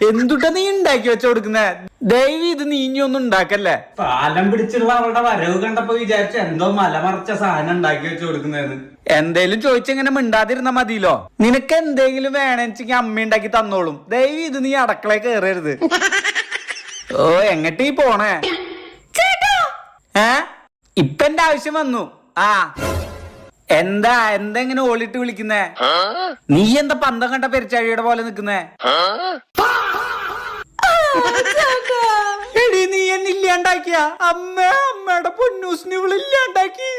എന്തുട്ടാ നീ ഉണ്ടാക്കി വെച്ച കൊടുക്കുന്നേ? ദയവ് ഇത് നീ ഇനി ഒന്നും ഉണ്ടാക്കല്ലേ. പാലം പിടിച്ചുള്ള അവളുടെ വരവ് കണ്ടപ്പോ വിചാരിച്ചു എന്തോ മലമറച്ച സാധനം ഉണ്ടാക്കി വെച്ച് കൊടുക്കുന്നതെന്ന്. എന്തേലും ചോദിച്ചെങ്ങനെ മിണ്ടാതിരുന്നാ മതിയല്ലോ. നിനക്ക് എന്തെങ്കിലും വേണമെങ്കിൽ അമ്മ ഉണ്ടാക്കി തന്നോളും. ദയവ് ഇത് നീ അടുക്കളയിൽ കയറരുത്. ഓ എങ്ങട്ടീ പോണേ? ഇപ്പൊ എന്റെ ആവശ്യം വന്നു. എന്താ എങ്ങനെ ഓളിട്ട് വിളിക്കുന്നേ? നീ എന്താ പന്തം കണ്ട പെരിച്ചാഴിയുടെ പോലെ നിക്കുന്നേ? എടി നീ എന്നെ ഇല്ലാണ്ടാക്കിയ അമ്മയുടെ പൊന്നൂസിനെ ഇവളില്ലാണ്ടാക്കി.